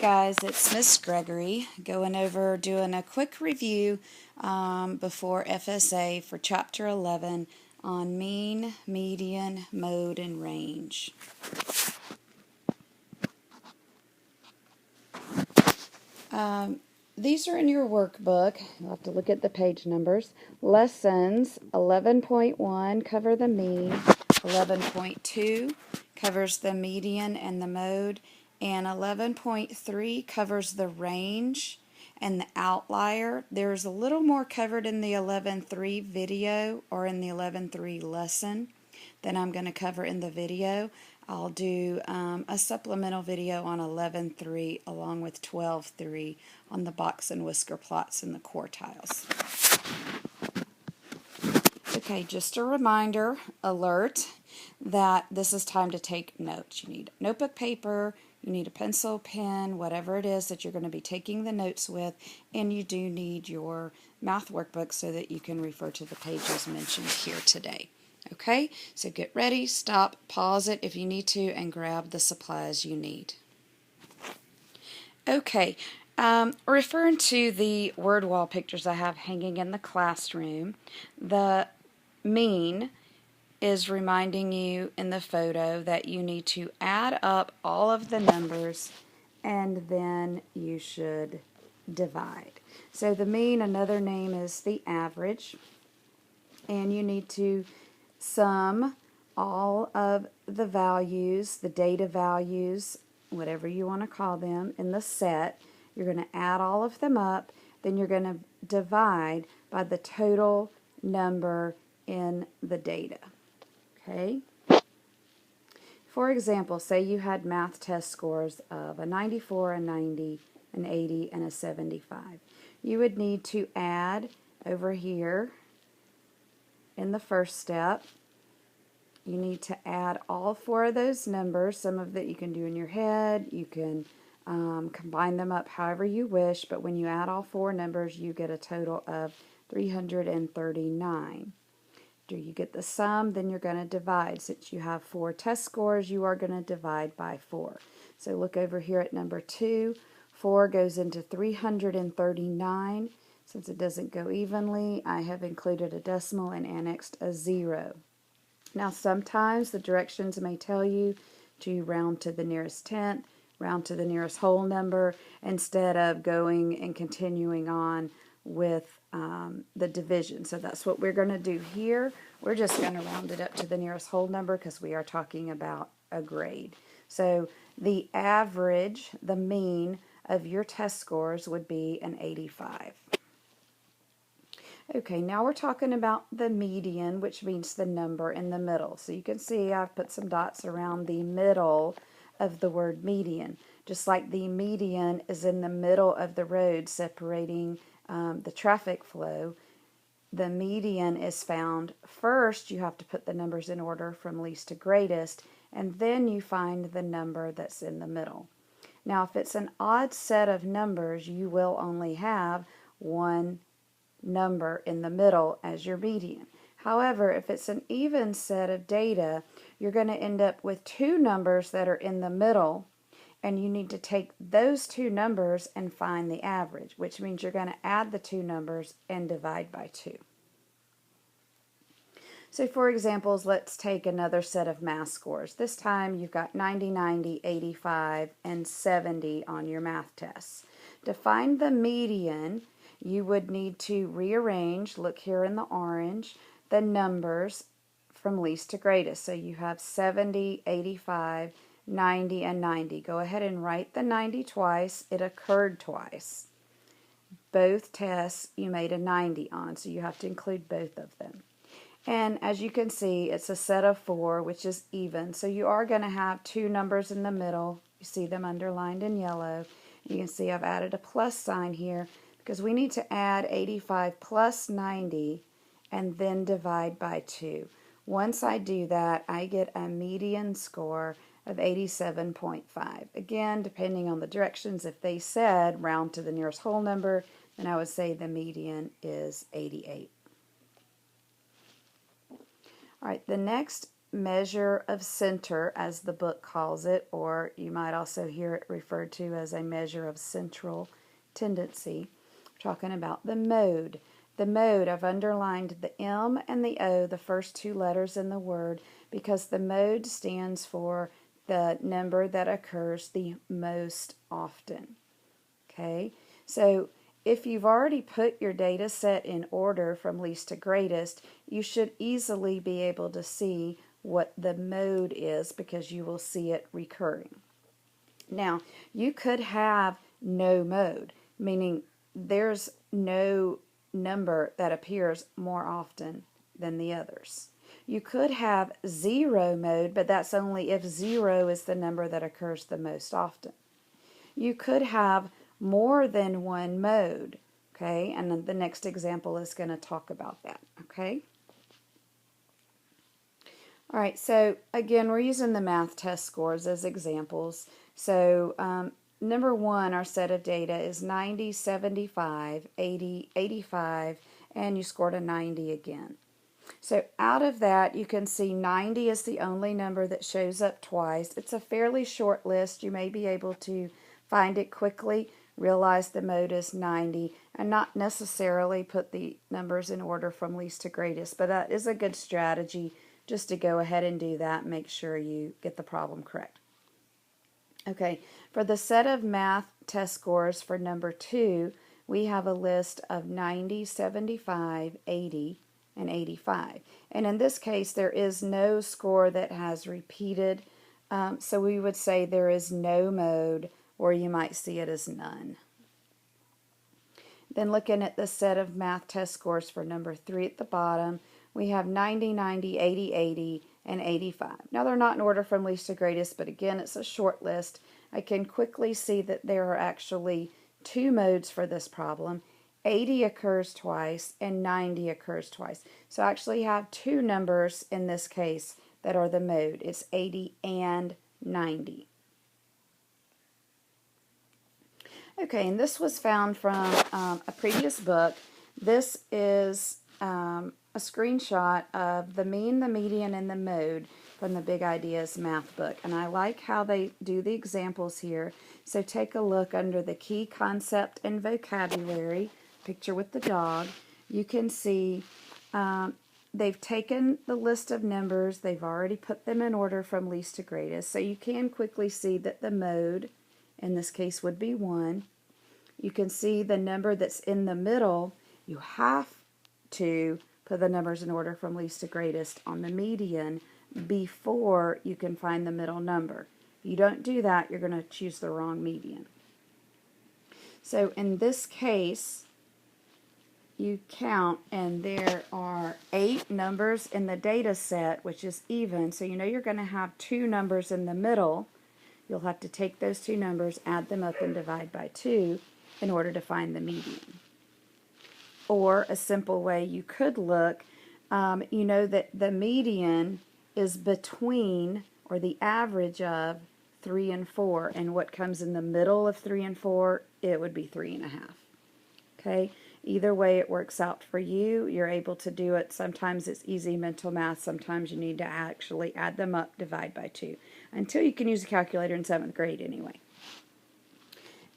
Guys, it's Miss Gregory doing a quick review before FSA for Chapter 11 on mean, median, mode, and range. These are in your workbook. You'll have to look at the page numbers. Lessons 11.1 cover the mean, 11.2 covers the median and the mode, and 11.3 covers the range and the outlier. There's a little more covered in the 11.3 video or in the 11.3 lesson than I'm going to cover in the video. I'll do a supplemental video on 11.3 along with 12.3 on the box and whisker plots and the quartiles. Okay, just a reminder, alert, that this is time to take notes. You need notebook paper, you need a pencil, pen, whatever it is that you're going to be taking the notes with, and you do need your math workbook so that you can refer to the pages mentioned here today. Okay, so get ready, stop, pause it if you need to, and grab the supplies you need. Okay, referring to the word wall pictures I have hanging in the classroom, the mean is reminding you in the photo that you need to add up all of the numbers and then you should divide. So the mean, another name is the average, and you need to sum all of the values, the data values, whatever you want to call them, in the set. You're going to add all of them up, then you're going to divide by the total number in the data. Okay? For example, say you had math test scores of a 94, a 90, an 80, and a 75. You would need to add over here in the first step. You need to add all four of those numbers. Some of that you can do in your head. You can combine them up however you wish, but when you add all four numbers, you get a total of 339. After you get the sum, then you're going to divide. Since you have 4 test scores, you are going to divide by 4. So look over here at number 2. 4 goes into 339. Since it doesn't go evenly, I have included a decimal and annexed a 0. Now sometimes the directions may tell you to round to the nearest tenth, round to the nearest whole number, instead of going and continuing on with the division. So that's what we're going to do here. We're just going to round it up to the nearest whole number because we are talking about a grade. So the average, the mean of your test scores would be an 85. Okay, now we're talking about the median, which means the number in the middle. So you can see I've put some dots around the middle of the word median. Just like the median is in the middle of the road separating the traffic flow, the median is found first. You have to put the numbers in order from least to greatest, and then you find the number that's in the middle. Now, if it's an odd set of numbers, you will only have one number in the middle as your median. However, if it's an even set of data, you're going to end up with 2 numbers that are in the middle, and you need to take those 2 numbers and find the average, which means you're going to add the 2 numbers and divide by 2. So for examples, let's take another set of math scores. This time you've got 90, 90, 85, and 70 on your math tests. To find the median, you would need to rearrange, look here in the orange, the numbers from least to greatest. So you have 70, 85, 90, and 90. Go ahead and write the 90 twice. It occurred twice. Both tests you made a 90 on, so you have to include both of them. And as you can see, it's a set of 4, which is even. So you are going to have 2 numbers in the middle. You see them underlined in yellow. You can see I've added a plus sign here because we need to add 85 plus 90 and then divide by 2. Once I do that, I get a median score of 87.5. Again, depending on the directions, if they said round to the nearest whole number, then I would say the median is 88. All right, the next measure of center, as the book calls it, or you might also hear it referred to as a measure of central tendency. We're talking about the mode. The mode, I've underlined the M and the O, the first two letters in the word, because the mode stands for the number that occurs the most often. Okay, so if you've already put your data set in order from least to greatest, you should easily be able to see what the mode is because you will see it recurring. Now, you could have no mode, meaning there's no number that appears more often than the others. You could have zero mode, but that's only if 0 is the number that occurs the most often. You could have more than one mode, okay? And then the next example is going to talk about that, okay? All right, so again, we're using the math test scores as examples. So number 1, our set of data is 90, 75, 80, 85, and you scored a 90 again. So out of that, you can see 90 is the only number that shows up twice. It's a fairly short list. You may be able to find it quickly, realize the mode is 90, and not necessarily put the numbers in order from least to greatest. But that is a good strategy just to go ahead and do that and make sure you get the problem correct. Okay, for the set of math test scores for number 2, we have a list of 90, 75, 80, and 85. And in this case, there is no score that has repeated, so we would say there is no mode, or you might see it as none. Then looking at the set of math test scores for number 3 at the bottom, we have 90, 90, 80, 80, and 85. Now they're not in order from least to greatest, but again, it's a short list. I can quickly see that there are actually 2 modes for this problem. 80 occurs twice and 90 occurs twice. So I actually have 2 numbers in this case that are the mode. It's 80 and 90. Okay, and this was found from a previous book. This is a screenshot of the mean, the median, and the mode from the Big Ideas math book. And I like how they do the examples here. So take a look under the key concept and vocabulary, picture with the dog. You can see they've taken the list of numbers. They've already put them in order from least to greatest. So you can quickly see that the mode, in this case, would be 1. You can see the number that's in the middle. You have to put the numbers in order from least to greatest on the median before you can find the middle number. If you don't do that, you're going to choose the wrong median. So in this case, you count, and there are 8 numbers in the data set, which is even. So you know you're going to have 2 numbers in the middle. You'll have to take those 2 numbers, add them up, and divide by 2 in order to find the median. Or a simple way you could look, you know that the median is between, or the average of, 3 and 4. And what comes in the middle of 3 and 4, it would be 3.5. Okay? Either way it works out for you. You're able to do it. Sometimes it's easy mental math. Sometimes you need to actually add them up, divide by 2. Until you can use a calculator in 7th grade anyway.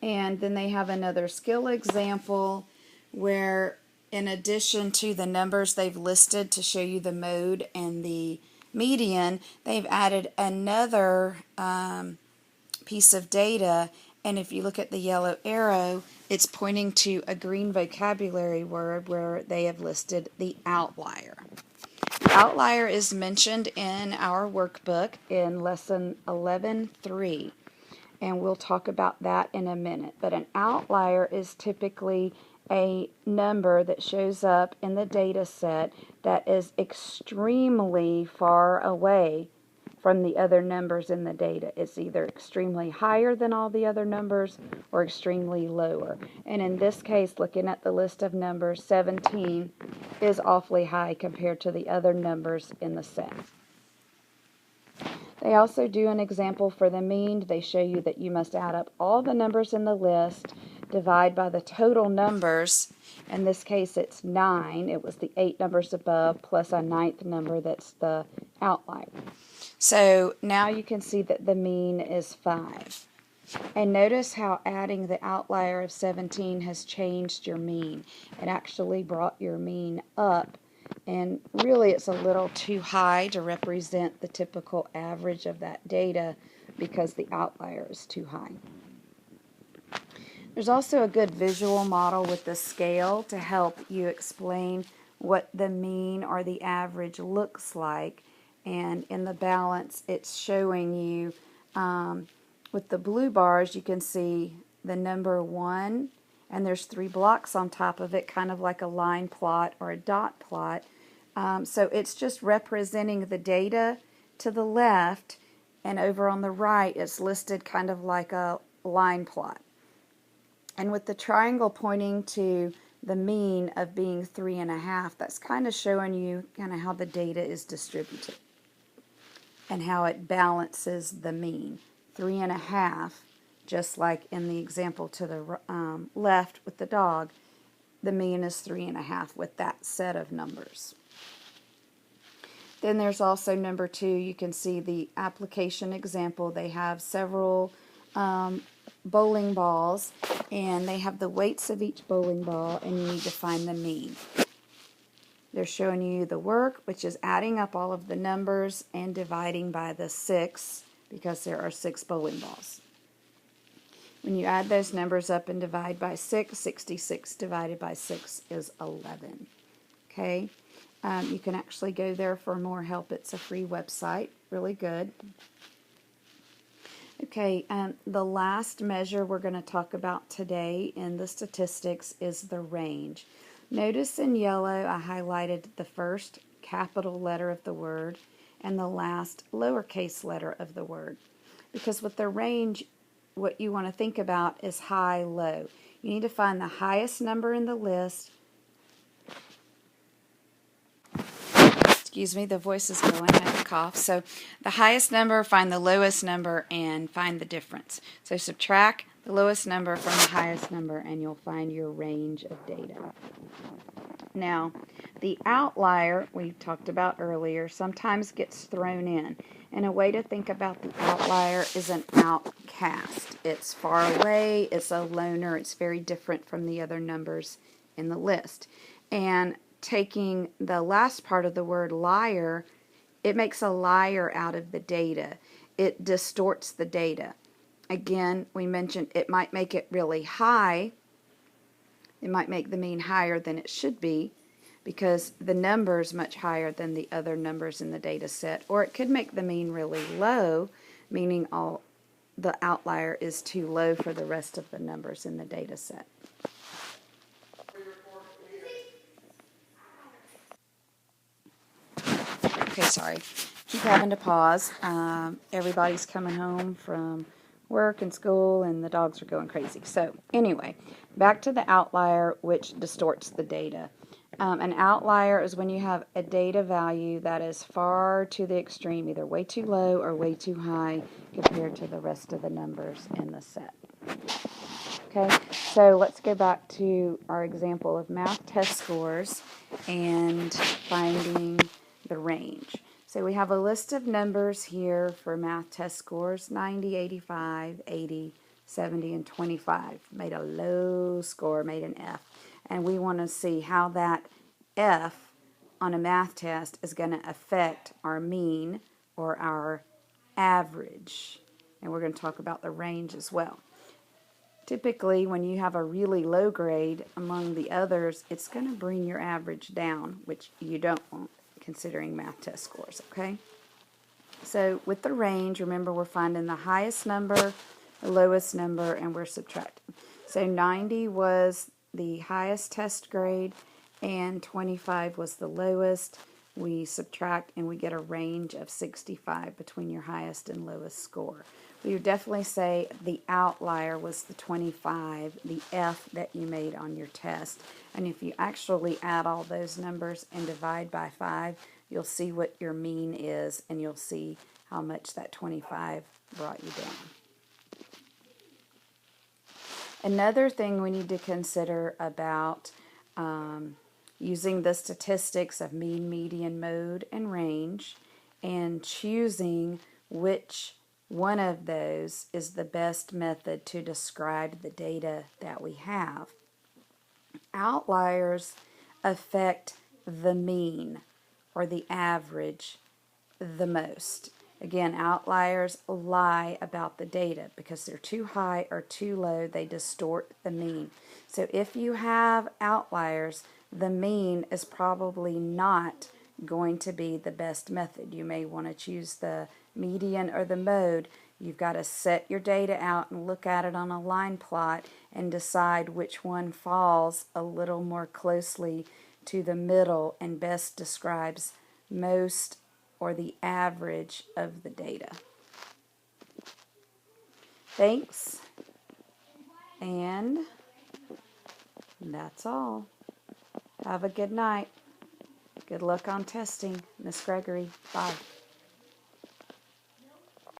And then they have another skill example where, in addition to the numbers they've listed to show you the mode and the median, they've added another piece of data. And if you look at the yellow arrow, it's pointing to a green vocabulary word where they have listed the outlier. The outlier is mentioned in our workbook in lesson 11.3. And we'll talk about that in a minute. But an outlier is typically a number that shows up in the data set that is extremely far away from the other numbers in the data. It's either extremely higher than all the other numbers or extremely lower. And in this case, looking at the list of numbers, 17 is awfully high compared to the other numbers in the set. They also do an example for the mean. They show you that you must add up all the numbers in the list, divide by the total numbers. In this case, it's 9. It was the 8 numbers above plus a ninth number that's the outlier. So now you can see that the mean is 5. And notice how adding the outlier of 17 has changed your mean. It actually brought your mean up, and really it's a little too high to represent the typical average of that data because the outlier is too high. There's also a good visual model with the scale to help you explain what the mean or the average looks like. And in the balance, it's showing you, with the blue bars, you can see the number 1, and there's 3 blocks on top of it, kind of like a line plot or a dot plot. So it's just representing the data to the left, and over on the right, it's listed kind of like a line plot. And with the triangle pointing to the mean of being 3.5, that's kind of showing you kind of how the data is distributed and how it balances the mean. 3.5, just like in the example to the left with the dog, the mean is 3.5 with that set of numbers. Then there's also number 2. You can see the application example. They have several bowling balls, and they have the weights of each bowling ball, and you need to find the mean. They're showing you the work, which is adding up all of the numbers and dividing by the 6, because there are 6 bowling balls. When you add those numbers up and divide by 6, 66 divided by 6 is 11. Okay? You can actually go there for more help. It's a free website. Really good. Okay, the last measure we're going to talk about today in the statistics is the range. Notice in yellow I highlighted the first capital letter of the word and the last lowercase letter of the word. Because with the range, what you want to think about is high, low. You need to find the highest number in the list. Excuse me, the voice is going. I have a cough. So the highest number, find the lowest number, and find the difference. So subtract the lowest number from the highest number, and you'll find your range of data. Now, the outlier we talked about earlier sometimes gets thrown in. And a way to think about the outlier is an outcast. It's far away, it's a loner, it's very different from the other numbers in the list. And taking the last part of the word liar, it makes a liar out of the data. It distorts the data. Again, we mentioned it might make it really high. It might make the mean higher than it should be because the number is much higher than the other numbers in the data set. Or it could make the mean really low, meaning the outlier is too low for the rest of the numbers in the data set. Okay, sorry. Keep having to pause. Everybody's coming home from work and school, and the dogs are going crazy. So anyway, back to the outlier, which distorts the data. An outlier is when you have a data value that is far to the extreme, either way too low or way too high compared to the rest of the numbers in the set. Okay, so let's go back to our example of math test scores and finding the range. So we have a list of numbers here for math test scores: 90, 85, 80, 70, and 25. Made a low score, made an F. And we want to see how that F on a math test is going to affect our mean or our average. And we're going to talk about the range as well. Typically, when you have a really low grade among the others, it's going to bring your average down, which you don't want considering math test scores, okay? So with the range, remember we're finding the highest number, the lowest number, and we're subtracting. So 90 was the highest test grade, and 25 was the lowest. We subtract, and we get a range of 65 between your highest and lowest score. We would definitely say the outlier was the 25, the F that you made on your test. And if you actually add all those numbers and divide by 5, you'll see what your mean is, and you'll see how much that 25 brought you down. Another thing we need to consider about using the statistics of mean, median, mode, and range, and choosing which one of those is the best method to describe the data that we have. Outliers affect the mean or the average the most. Again, outliers lie about the data because they're too high or too low, they distort the mean. So if you have outliers, the mean is probably not going to be the best method. You may want to choose the median or the mode. You've got to set your data out and look at it on a line plot and decide which one falls a little more closely to the middle and best describes most or the average of the data. Thanks, and that's all. Have a good night. Good luck on testing, Miss Gregory. Bye.